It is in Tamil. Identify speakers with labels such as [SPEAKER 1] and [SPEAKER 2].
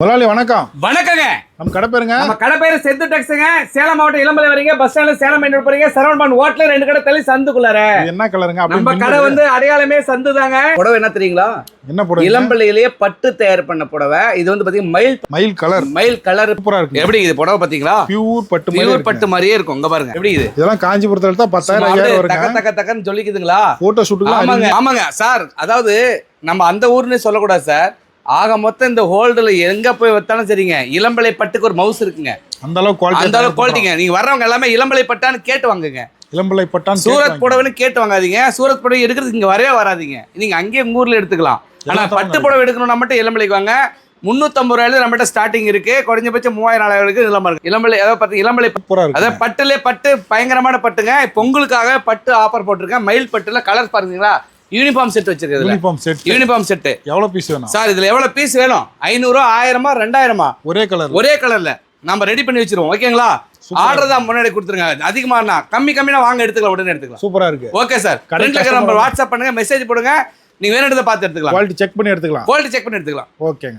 [SPEAKER 1] முதலாளி வணக்கம்.
[SPEAKER 2] வணக்கங்க.
[SPEAKER 1] நம்ம கடை பேருங்க?
[SPEAKER 2] நம்ம கடை பேரு செந்து டெக்ஸ்ங்க. சேலம் மாவட்டம் இளம்பலை வரீங்க, பஸ் ஸ்டாண்ட்ல சேலம் மெயின் ரோட் போறீங்க, சரவணபவன் ஹோட்டல்ல ரெண்டு கடை தள்ளி சந்துக்குள்ளார.
[SPEAKER 1] இது என்ன கலருங்க?
[SPEAKER 2] நம்ம கடை வந்து அடையாளமே சந்து தாங்க. புடவை என்ன தெரியுங்களா?
[SPEAKER 1] என்ன புடவை?
[SPEAKER 2] இளம்பலையிலேயே பட்டு தயார் பண்ண புடவை. இது வந்து பாத்தீங்க
[SPEAKER 1] மயில் கலர்.
[SPEAKER 2] மயில் கலர்
[SPEAKER 1] சூப்பரா இருக்கு.
[SPEAKER 2] எப்படி இது புடவை பாத்தீங்களா?
[SPEAKER 1] பியூர் பட்டு
[SPEAKER 2] பியூர் பட்டு மாதிரியே இருக்கும். இங்க பாருங்க எப்படி இது.
[SPEAKER 1] இதெல்லாம் காஞ்சிபுரத்துல தான் 10,000 10,000 வருங்க.
[SPEAKER 2] தக்க தக்க தக்கன்னு சொல்லிக்குதுங்களா?
[SPEAKER 1] போட்டோ ஷூட்டுக்கு.
[SPEAKER 2] ஆமாங்க ஆமாங்க சார். அதாவது நம்ம அந்த ஊர்னு சொல்லக்கூடாது சார். ஆக மொத்தம் இந்த ஹோல்டுல எங்க போய் வைத்தாலும் சரிங்க, இளம்பலை பட்டுக்கு ஒரு மவுஸ் இருக்குங்க.
[SPEAKER 1] அந்த அளவுக்கு
[SPEAKER 2] குவாலிட்டிங்க. நீங்க வர்றவங்க எல்லாமே இளம்பலை பட்டான்னு கேட்டு வாங்குங்க.
[SPEAKER 1] இளம்பலை பட்டான்
[SPEAKER 2] சூரத் புடவைன்னு கேட்டு வாங்காதீங்க. சூரத் புடவை எடுக்கிறதுக்கு இங்க வரவே வராதீங்க. நீங்க அங்கேயே உங்க ஊர்ல எடுத்துக்கலாம். ஆனா பட்டு புடவை எடுக்கணும்னா மட்டும் இளம்பலைக்கு வாங்க. 350 ரூபாயில நம்மகிட்ட ஸ்டார்டிங் இருக்கு. குறைஞ்சபட்சம் 3000 இருக்கு. இளம்பலை அதாவது பார்த்து இளம்பலை அதாவது பட்டுலே பட்டு பயங்கரமான பட்டுங்க. பொங்கலுக்காக பட்டு ஆஃபர் போட்டிருக்கேன். மயில் பட்டுல கலர் பாருங்களா, யூனிஃபார்ம் செட் வச்சிருக்கேன். யூனிஃபார்ம் செட்
[SPEAKER 1] எவ்வளவு பீஸ் வேணும்
[SPEAKER 2] சார்? இதுல எவ்வளவு பீஸ் வேணும்? 500, 1000, 2000? ஒரே கலர்ல நம்ம ரெடி பண்ணி வச்சிருவோம். ஓகேங்களா? ஆர்டர் தான் முன்னாடி கொடுத்துருங்க. அதிகமானா கம்மினா வாங்க, எடுத்துக்கலாம், உடனே எடுத்துக்கலாம்.
[SPEAKER 1] சூப்பரா இருக்கு.
[SPEAKER 2] Okay sir. நம்பர் வாட்ஸ்அப் பண்ணுங்க, மெசேஜ் போடுங்க. நீங்க வேணும்ன்றத பார்த்து எடுத்துக்கலாம்.
[SPEAKER 1] குவாலிட்டி செக் பண்ணி எடுத்துக்கலாம்.
[SPEAKER 2] குவாலிட்டி செக் பண்ணி எடுத்துக்கலாம்.
[SPEAKER 1] ஓகேங்க.